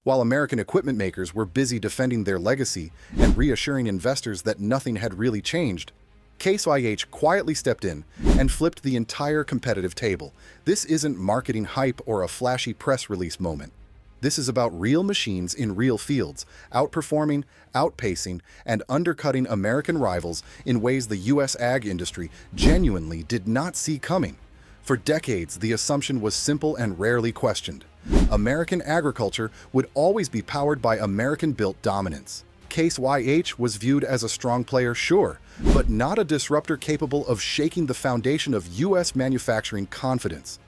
While American equipment makers were busy defending their legacy and reassuring investors that nothing had really changed, Case IH quietly stepped in and flipped the entire competitive table. This isn't marketing hype or a flashy press release moment. This is about real machines in real fields, outperforming, outpacing, and undercutting American rivals in ways the U.S. ag industry genuinely did not see coming. For decades, the assumption was simple and rarely questioned. American agriculture would always be powered by American-built dominance. Case IH was viewed as a strong player, sure, but not a disruptor capable of shaking the foundation of U.S. manufacturing confidence.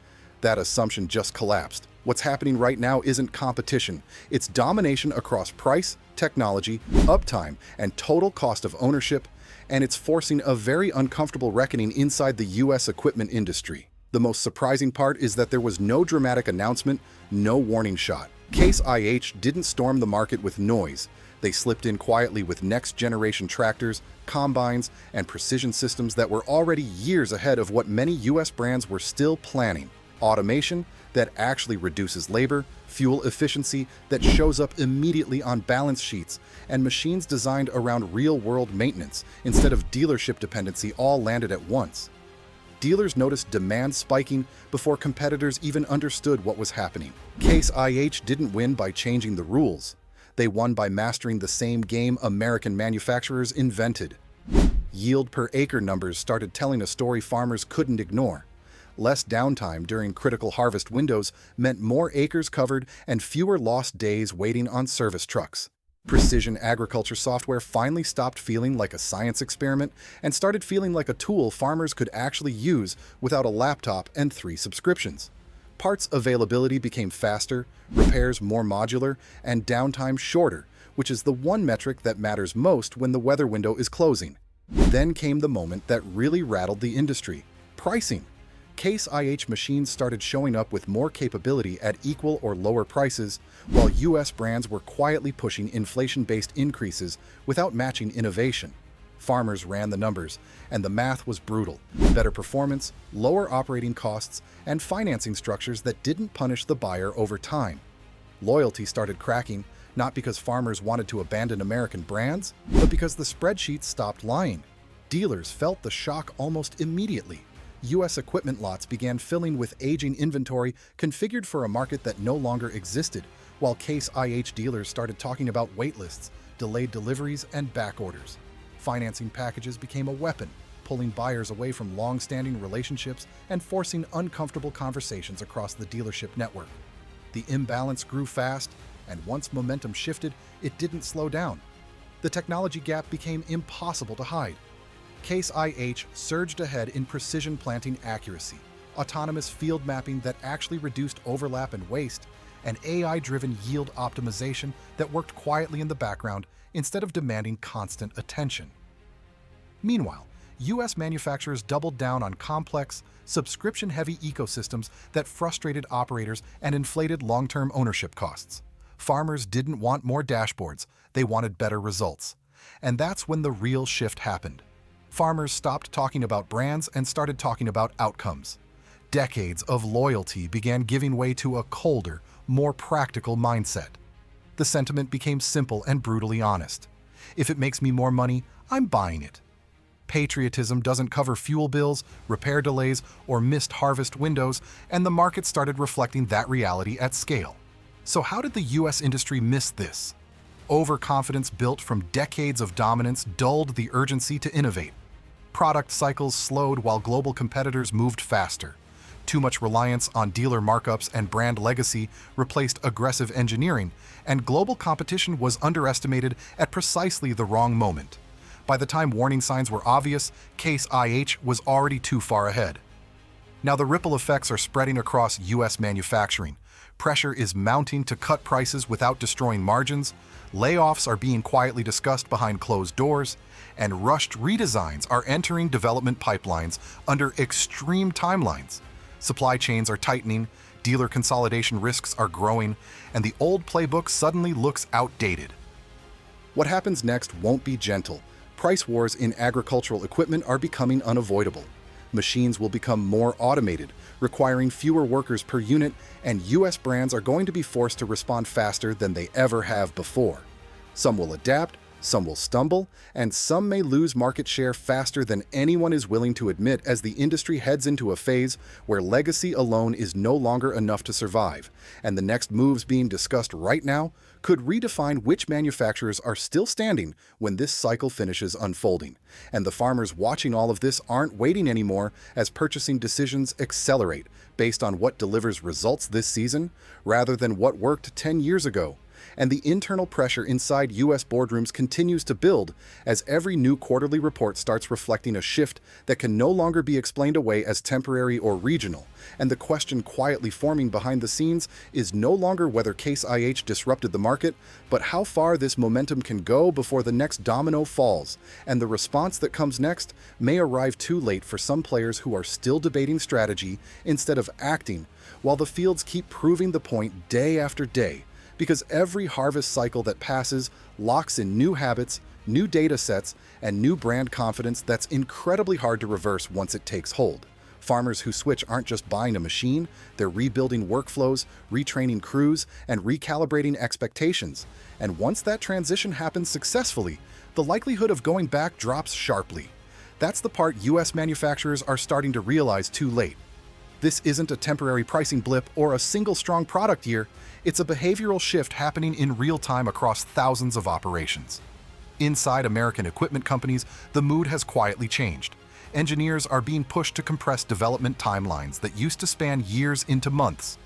That assumption just collapsed. What's happening right now isn't competition. It's domination across price, technology, uptime, and total cost of ownership, and it's forcing a very uncomfortable reckoning inside the U.S. equipment industry. The most surprising part is that there was no dramatic announcement, no warning shot. Case IH didn't storm the market with noise. They slipped in quietly with next-generation tractors, combines, and precision systems that were already years ahead of what many U.S. brands were still planning. Automation that actually reduces labor, fuel efficiency that shows up immediately on balance sheets, and machines designed around real-world maintenance instead of dealership dependency all landed at once. Dealers noticed demand spiking before competitors even understood what was happening. Case IH didn't win by changing the rules. They won by mastering the same game American manufacturers invented. Yield per acre numbers started telling a story farmers couldn't ignore. Less downtime during critical harvest windows meant more acres covered and fewer lost days waiting on service trucks. Precision agriculture software finally stopped feeling like a science experiment and started feeling like a tool farmers could actually use without a laptop and 3 subscriptions. Parts availability became faster, repairs more modular, and downtime shorter, which is the one metric that matters most when the weather window is closing. Then came the moment that really rattled the industry: pricing. Case IH machines started showing up with more capability at equal or lower prices, while U.S. brands were quietly pushing inflation-based increases without matching innovation. Farmers ran the numbers, and the math was brutal. Better performance, lower operating costs, and financing structures that didn't punish the buyer over time. Loyalty started cracking, not because farmers wanted to abandon American brands, but because the spreadsheets stopped lying. Dealers felt the shock almost immediately. U.S. equipment lots began filling with aging inventory configured for a market that no longer existed, while Case IH dealers started talking about waitlists, delayed deliveries, and back orders. Financing packages became a weapon, pulling buyers away from long-standing relationships and forcing uncomfortable conversations across the dealership network. The imbalance grew fast, and once momentum shifted, it didn't slow down. The technology gap became impossible to hide. Case IH surged ahead in precision planting accuracy, autonomous field mapping that actually reduced overlap and waste, and AI-driven yield optimization that worked quietly in the background instead of demanding constant attention. Meanwhile, U.S. manufacturers doubled down on complex, subscription-heavy ecosystems that frustrated operators and inflated long-term ownership costs. Farmers didn't want more dashboards, they wanted better results. And that's when the real shift happened. Farmers stopped talking about brands and started talking about outcomes. Decades of loyalty began giving way to a colder, more practical mindset. The sentiment became simple and brutally honest. If it makes me more money, I'm buying it. Patriotism doesn't cover fuel bills, repair delays, or missed harvest windows, and the market started reflecting that reality at scale. So how did the U.S. industry miss this? Overconfidence built from decades of dominance dulled the urgency to innovate. Product cycles slowed while global competitors moved faster. Too much reliance on dealer markups and brand legacy replaced aggressive engineering, and global competition was underestimated at precisely the wrong moment. By the time warning signs were obvious, Case IH was already too far ahead. Now the ripple effects are spreading across U.S. manufacturing. Pressure is mounting to cut prices without destroying margins, layoffs are being quietly discussed behind closed doors, and rushed redesigns are entering development pipelines under extreme timelines. Supply chains are tightening, dealer consolidation risks are growing, and the old playbook suddenly looks outdated. What happens next won't be gentle. Price wars in agricultural equipment are becoming unavoidable. Machines will become more automated, requiring fewer workers per unit, and US brands are going to be forced to respond faster than they ever have before. Some will adapt, some will stumble, and some may lose market share faster than anyone is willing to admit as the industry heads into a phase where legacy alone is no longer enough to survive, and the next moves being discussed right now could redefine which manufacturers are still standing when this cycle finishes unfolding. And the farmers watching all of this aren't waiting anymore as purchasing decisions accelerate based on what delivers results this season rather than what worked 10 years ago. And the internal pressure inside US boardrooms continues to build as every new quarterly report starts reflecting a shift that can no longer be explained away as temporary or regional. And the question quietly forming behind the scenes is no longer whether Case IH disrupted the market, but how far this momentum can go before the next domino falls. And the response that comes next may arrive too late for some players who are still debating strategy instead of acting, while the fields keep proving the point day after day. Because every harvest cycle that passes locks in new habits, new data sets, and new brand confidence that's incredibly hard to reverse once it takes hold. Farmers who switch aren't just buying a machine, they're rebuilding workflows, retraining crews, and recalibrating expectations. And once that transition happens successfully, the likelihood of going back drops sharply. That's the part US manufacturers are starting to realize too late. This isn't a temporary pricing blip or a single strong product year, it's a behavioral shift happening in real time across thousands of operations. Inside American equipment companies, the mood has quietly changed. Engineers are being pushed to compress development timelines that used to span years into months.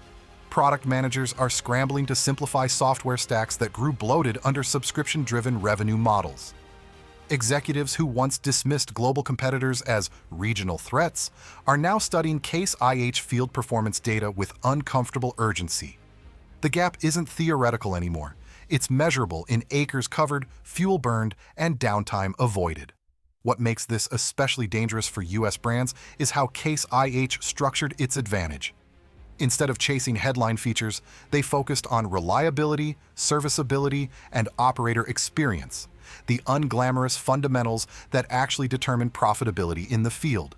Product managers are scrambling to simplify software stacks that grew bloated under subscription-driven revenue models. Executives who once dismissed global competitors as regional threats are now studying Case IH field performance data with uncomfortable urgency. The gap isn't theoretical anymore. It's measurable in acres covered, fuel burned, and downtime avoided. What makes this especially dangerous for US brands is how Case IH structured its advantage. Instead of chasing headline features, they focused on reliability, serviceability, and operator experience, the unglamorous fundamentals that actually determine profitability in the field.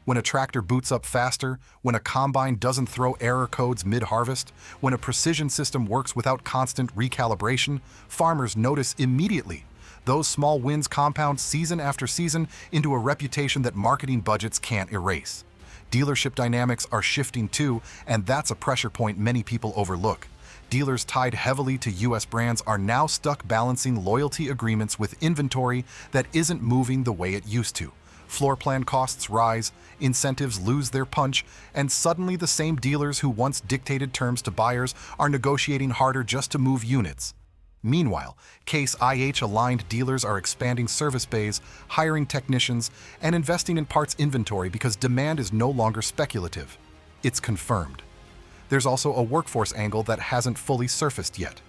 When a tractor boots up faster, when a combine doesn't throw error codes mid-harvest, when a precision system works without constant recalibration, farmers notice immediately. Those small wins compound season after season into a reputation that marketing budgets can't erase. Dealership dynamics are shifting too, and that's a pressure point many people overlook. Dealers tied heavily to US brands are now stuck balancing loyalty agreements with inventory that isn't moving the way it used to. Floor plan costs rise, incentives lose their punch, and suddenly the same dealers who once dictated terms to buyers are negotiating harder just to move units. Meanwhile, Case IH-aligned dealers are expanding service bays, hiring technicians, and investing in parts inventory because demand is no longer speculative. It's confirmed. There's also a workforce angle that hasn't fully surfaced yet.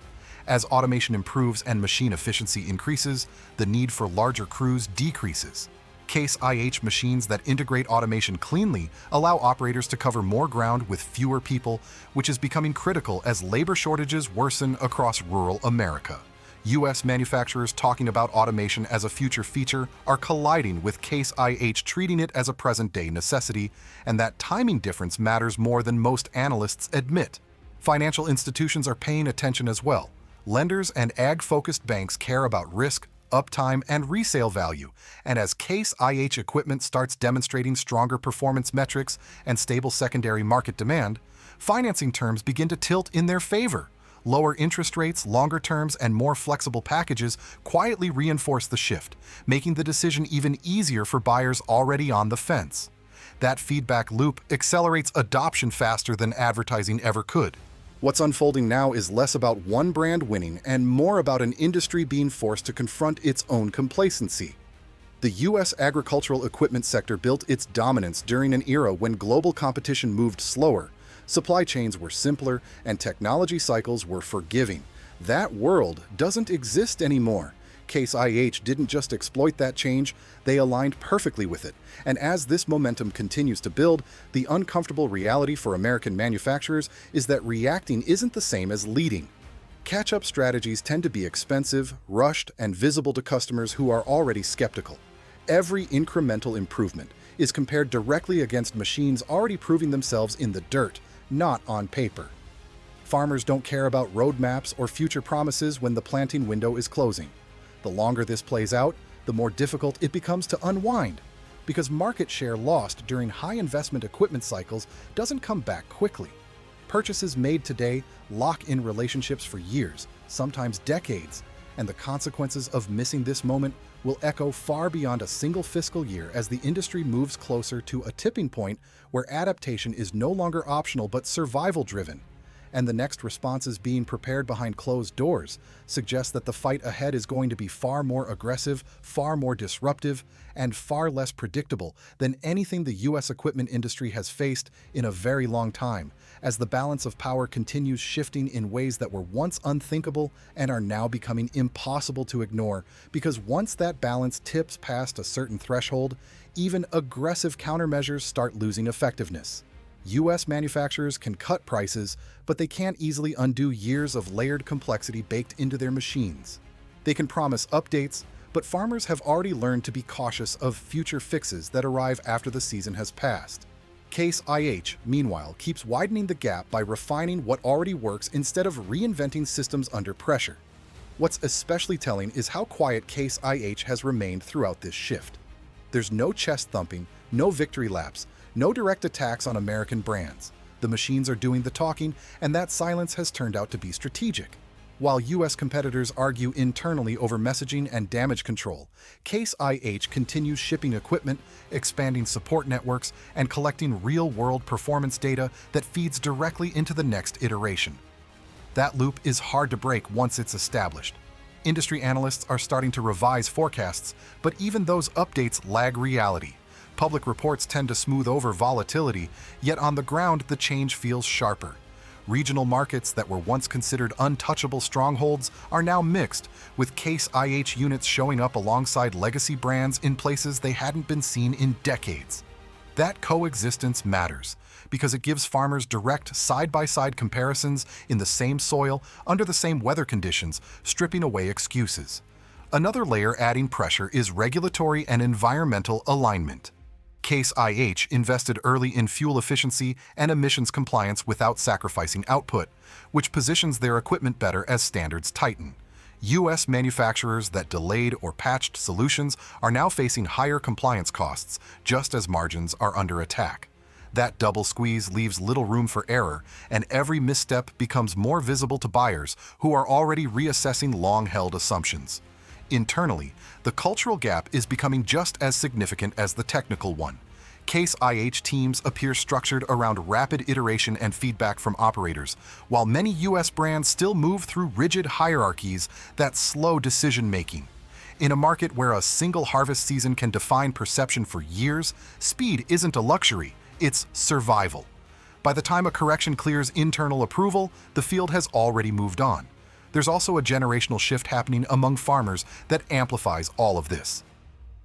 As automation improves and machine efficiency increases, the need for larger crews decreases. Case IH machines that integrate automation cleanly allow operators to cover more ground with fewer people, which is becoming critical as labor shortages worsen across rural America. US manufacturers talking about automation as a future feature are colliding with Case IH treating it as a present-day necessity, and that timing difference matters more than most analysts admit. Financial institutions are paying attention as well. Lenders and ag-focused banks care about risk, uptime, and resale value, and as Case IH equipment starts demonstrating stronger performance metrics and stable secondary market demand, financing terms begin to tilt in their favor. Lower interest rates, longer terms, and more flexible packages quietly reinforce the shift, making the decision even easier for buyers already on the fence. That feedback loop accelerates adoption faster than advertising ever could. What's unfolding now is less about one brand winning and more about an industry being forced to confront its own complacency. The US agricultural equipment sector built its dominance during an era when global competition moved slower, supply chains were simpler, and technology cycles were forgiving. That world doesn't exist anymore. Case IH didn't just exploit that change, they aligned perfectly with it. And as this momentum continues to build, the uncomfortable reality for American manufacturers is that reacting isn't the same as leading. Catch-up strategies tend to be expensive, rushed, and visible to customers who are already skeptical. Every incremental improvement is compared directly against machines already proving themselves in the dirt, not on paper. Farmers don't care about roadmaps or future promises when the planting window is closing. The longer this plays out, the more difficult it becomes to unwind, because market share lost during high-investment equipment cycles doesn't come back quickly. Purchases made today lock in relationships for years, sometimes decades, and the consequences of missing this moment will echo far beyond a single fiscal year as the industry moves closer to a tipping point where adaptation is no longer optional but survival-driven. And the next responses being prepared behind closed doors suggest that the fight ahead is going to be far more aggressive, far more disruptive, and far less predictable than anything the U.S. equipment industry has faced in a very long time, as the balance of power continues shifting in ways that were once unthinkable and are now becoming impossible to ignore, because once that balance tips past a certain threshold, even aggressive countermeasures start losing effectiveness. U.S. manufacturers can cut prices, but they can't easily undo years of layered complexity baked into their machines. They can promise updates, but farmers have already learned to be cautious of future fixes that arrive after the season has passed. Case IH, meanwhile, keeps widening the gap by refining what already works instead of reinventing systems under pressure. What's especially telling is how quiet Case IH has remained throughout this shift. There's no chest thumping, no victory laps, no direct attacks on American brands. The machines are doing the talking, and that silence has turned out to be strategic. While U.S. competitors argue internally over messaging and damage control, Case IH continues shipping equipment, expanding support networks, and collecting real-world performance data that feeds directly into the next iteration. That loop is hard to break once it's established. Industry analysts are starting to revise forecasts, but even those updates lag reality. Public reports tend to smooth over volatility, yet on the ground the change feels sharper. Regional markets that were once considered untouchable strongholds are now mixed, with Case IH units showing up alongside legacy brands in places they hadn't been seen in decades. That coexistence matters, because it gives farmers direct side-by-side comparisons in the same soil, under the same weather conditions, stripping away excuses. Another layer adding pressure is regulatory and environmental alignment. Case IH invested early in fuel efficiency and emissions compliance without sacrificing output, which positions their equipment better as standards tighten. U.S. manufacturers that delayed or patched solutions are now facing higher compliance costs, just as margins are under attack. That double squeeze leaves little room for error, and every misstep becomes more visible to buyers who are already reassessing long-held assumptions. Internally, the cultural gap is becoming just as significant as the technical one. Case IH teams appear structured around rapid iteration and feedback from operators, while many U.S. brands still move through rigid hierarchies that slow decision-making. In a market where a single harvest season can define perception for years, speed isn't a luxury, it's survival. By the time a correction clears internal approval, the field has already moved on. There's also a generational shift happening among farmers that amplifies all of this.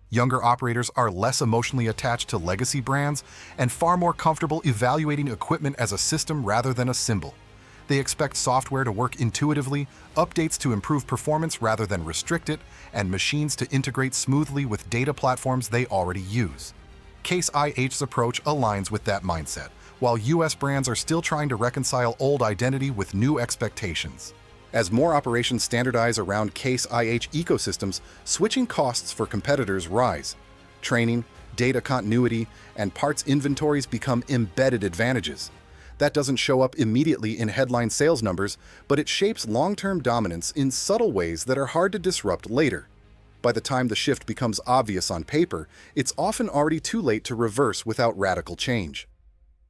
Younger operators are less emotionally attached to legacy brands and far more comfortable evaluating equipment as a system rather than a symbol. They expect software to work intuitively, updates to improve performance rather than restrict it, and machines to integrate smoothly with data platforms they already use. Case IH's approach aligns with that mindset, while U.S. brands are still trying to reconcile old identity with new expectations. As more operations standardize around Case IH ecosystems, switching costs for competitors rise. Training, data continuity, and parts inventories become embedded advantages. That doesn't show up immediately in headline sales numbers, but it shapes long-term dominance in subtle ways that are hard to disrupt later. By the time the shift becomes obvious on paper, it's often already too late to reverse without radical change.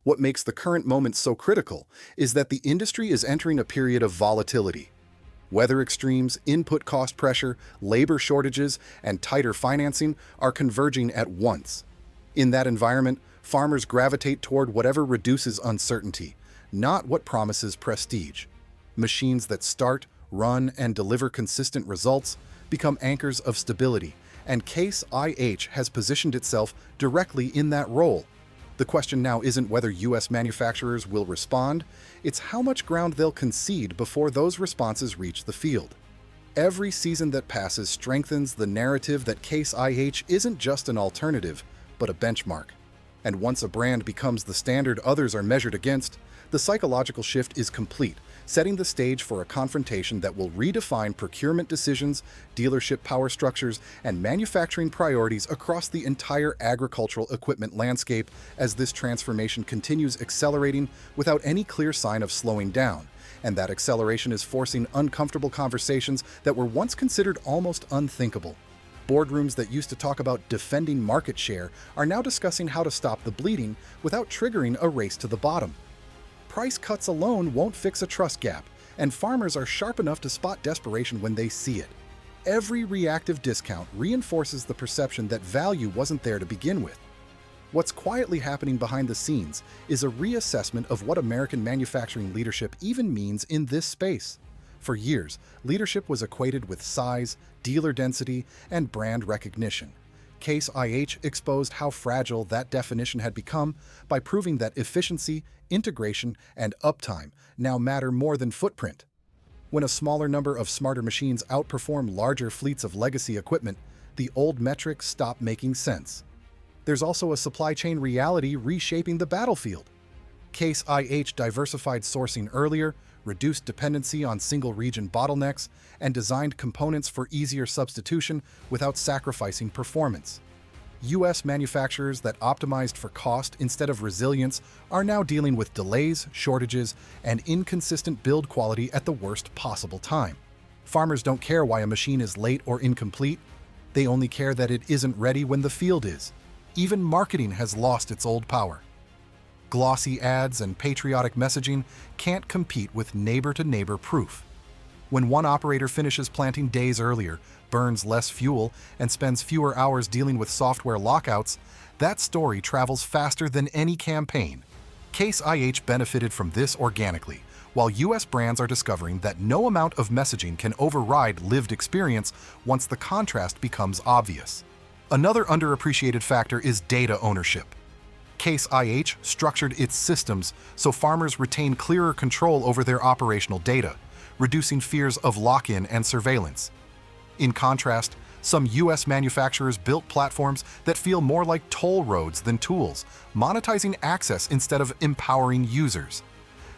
What makes the current moment so critical is that the industry is entering a period of volatility. Weather extremes, input cost pressure, labor shortages, and tighter financing are converging at once. In that environment, farmers gravitate toward whatever reduces uncertainty, not what promises prestige. Machines that start, run, and deliver consistent results become anchors of stability, and Case IH has positioned itself directly in that role. The question now isn't whether U.S. manufacturers will respond, it's how much ground they'll concede before those responses reach the field. Every season that passes strengthens the narrative that Case IH isn't just an alternative, but a benchmark. And once a brand becomes the standard others are measured against, the psychological shift is complete, setting the stage for a confrontation that will redefine procurement decisions, dealership power structures, and manufacturing priorities across the entire agricultural equipment landscape as this transformation continues accelerating without any clear sign of slowing down. And that acceleration is forcing uncomfortable conversations that were once considered almost unthinkable. Boardrooms that used to talk about defending market share are now discussing how to stop the bleeding without triggering a race to the bottom. Price cuts alone won't fix a trust gap, and farmers are sharp enough to spot desperation when they see it. Every reactive discount reinforces the perception that value wasn't there to begin with. What's quietly happening behind the scenes is a reassessment of what American manufacturing leadership even means in this space. For years, leadership was equated with size, dealer density, and brand recognition. Case IH exposed how fragile that definition had become by proving that efficiency, integration, and uptime now matter more than footprint. When a smaller number of smarter machines outperform larger fleets of legacy equipment, the old metrics stop making sense. There's also a supply chain reality reshaping the battlefield. Case IH diversified sourcing earlier, reduced dependency on single-region bottlenecks, and designed components for easier substitution without sacrificing performance. U.S. manufacturers that optimized for cost instead of resilience are now dealing with delays, shortages, and inconsistent build quality at the worst possible time. Farmers don't care why a machine is late or incomplete. They only care that it isn't ready when the field is. Even marketing has lost its old power. Glossy ads and patriotic messaging can't compete with neighbor-to-neighbor proof. When one operator finishes planting days earlier, burns less fuel, and spends fewer hours dealing with software lockouts, that story travels faster than any campaign. Case IH benefited from this organically, while U.S. brands are discovering that no amount of messaging can override lived experience once the contrast becomes obvious. Another underappreciated factor is data ownership. Case IH structured its systems so farmers retain clearer control over their operational data, reducing fears of lock-in and surveillance. In contrast, some U.S. manufacturers built platforms that feel more like toll roads than tools, monetizing access instead of empowering users.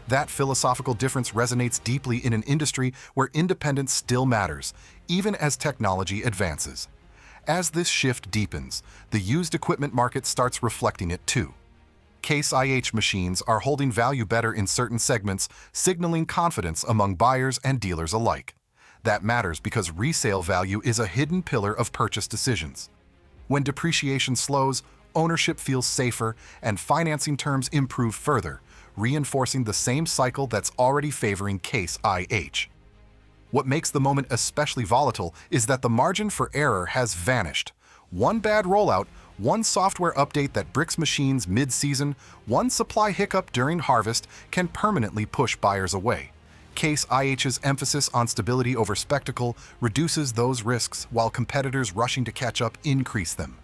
That philosophical difference resonates deeply in an industry where independence still matters, even as technology advances. As this shift deepens, the used equipment market starts reflecting it too. Case IH machines are holding value better in certain segments, signaling confidence among buyers and dealers alike. That matters because resale value is a hidden pillar of purchase decisions. When depreciation slows, ownership feels safer, and financing terms improve further, reinforcing the same cycle that's already favoring Case IH. What makes the moment especially volatile is that the margin for error has vanished. One bad rollout, one software update that bricks machines mid-season, one supply hiccup during harvest can permanently push buyers away. Case IH's emphasis on stability over spectacle reduces those risks while competitors rushing to catch up increase them.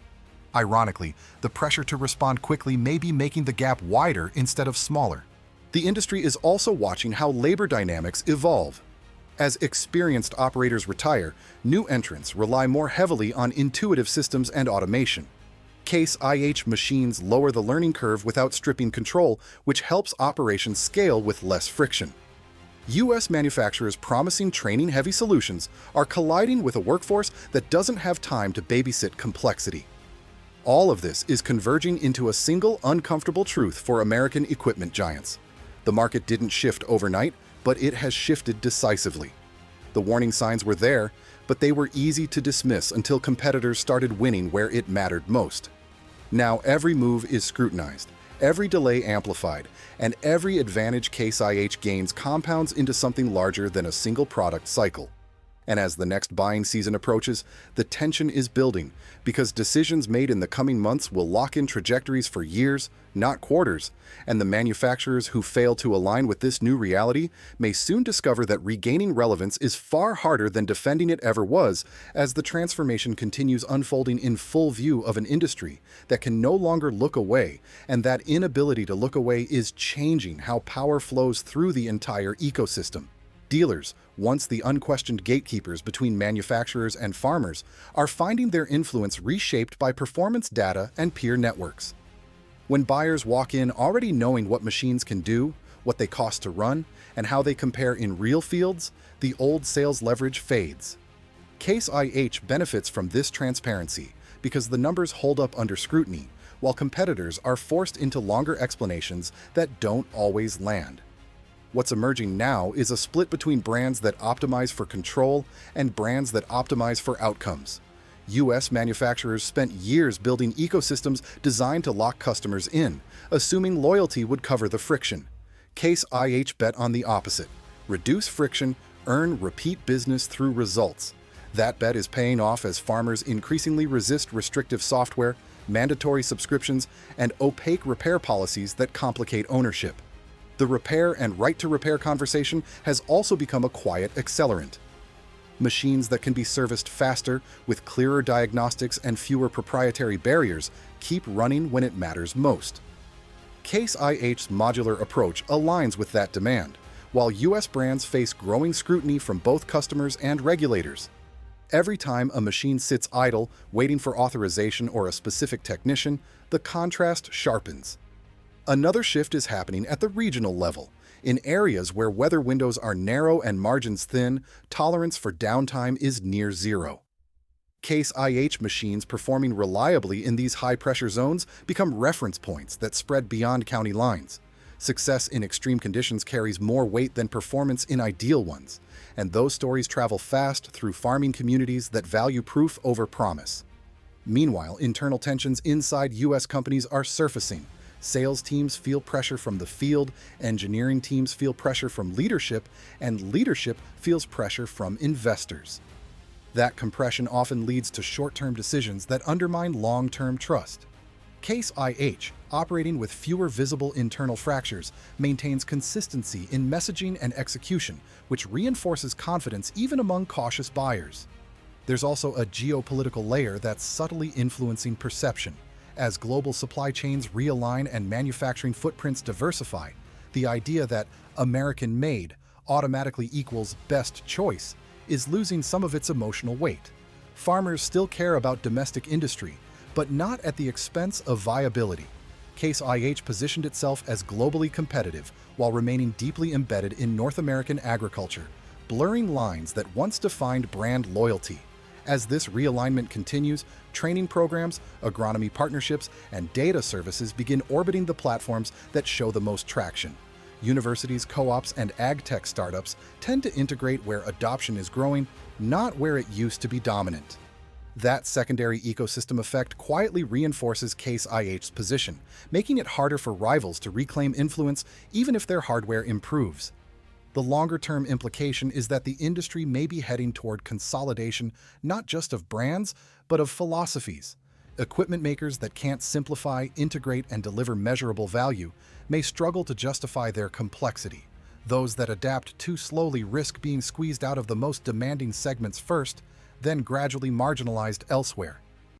Ironically, the pressure to respond quickly may be making the gap wider instead of smaller. The industry is also watching how labor dynamics evolve. As experienced operators retire, new entrants rely more heavily on intuitive systems and automation. Case IH machines lower the learning curve without stripping control, which helps operations scale with less friction. U.S. manufacturers promising training-heavy solutions are colliding with a workforce that doesn't have time to babysit complexity. All of this is converging into a single uncomfortable truth for American equipment giants. The market didn't shift overnight, but it has shifted decisively. The warning signs were there, but they were easy to dismiss until competitors started winning where it mattered most. Now every move is scrutinized, every delay amplified, and every advantage Case IH gains compounds into something larger than a single product cycle. And as the next buying season approaches, the tension is building because decisions made in the coming months will lock in trajectories for years, not quarters, and the manufacturers who fail to align with this new reality may soon discover that regaining relevance is far harder than defending it ever was as the transformation continues unfolding in full view of an industry that can no longer look away, and that inability to look away is changing how power flows through the entire ecosystem. Dealers, once the unquestioned gatekeepers between manufacturers and farmers, are finding their influence reshaped by performance data and peer networks. When buyers walk in already knowing what machines can do, what they cost to run, and how they compare in real fields, the old sales leverage fades. Case IH benefits from this transparency because the numbers hold up under scrutiny, while competitors are forced into longer explanations that don't always land. What's emerging now is a split between brands that optimize for control and brands that optimize for outcomes. US manufacturers spent years building ecosystems designed to lock customers in, assuming loyalty would cover the friction. Case IH bet on the opposite. Reduce friction, earn repeat business through results. That bet is paying off as farmers increasingly resist restrictive software, mandatory subscriptions, and opaque repair policies that complicate ownership. The repair and right-to-repair conversation has also become a quiet accelerant. Machines that can be serviced faster, with clearer diagnostics and fewer proprietary barriers, keep running when it matters most. Case IH's modular approach aligns with that demand, while US brands face growing scrutiny from both customers and regulators. Every time a machine sits idle, waiting for authorization or a specific technician, the contrast sharpens. Another shift is happening at the regional level. In areas where weather windows are narrow and margins thin, tolerance for downtime is near zero. Case IH machines performing reliably in these high-pressure zones become reference points that spread beyond county lines. Success in extreme conditions carries more weight than performance in ideal ones, and those stories travel fast through farming communities that value proof over promise. Meanwhile, internal tensions inside US companies are surfacing. Sales teams feel pressure from the field, engineering teams feel pressure from leadership, and leadership feels pressure from investors. That compression often leads to short-term decisions that undermine long-term trust. Case IH, operating with fewer visible internal fractures, maintains consistency in messaging and execution, which reinforces confidence even among cautious buyers. There's also a geopolitical layer that's subtly influencing perception. As global supply chains realign and manufacturing footprints diversify, the idea that American-made automatically equals best choice is losing some of its emotional weight. Farmers still care about domestic industry, but not at the expense of viability. Case IH positioned itself as globally competitive while remaining deeply embedded in North American agriculture, blurring lines that once defined brand loyalty. As this realignment continues, training programs, agronomy partnerships, and data services begin orbiting the platforms that show the most traction. Universities, co-ops, and ag tech startups tend to integrate where adoption is growing, not where it used to be dominant. That secondary ecosystem effect quietly reinforces Case IH's position, making it harder for rivals to reclaim influence even if their hardware improves. The longer-term implication is that the industry may be heading toward consolidation not just of brands, but of philosophies. Equipment makers that can't simplify, integrate, and deliver measurable value may struggle to justify their complexity. Those that adapt too slowly risk being squeezed out of the most demanding segments first, then gradually marginalized elsewhere.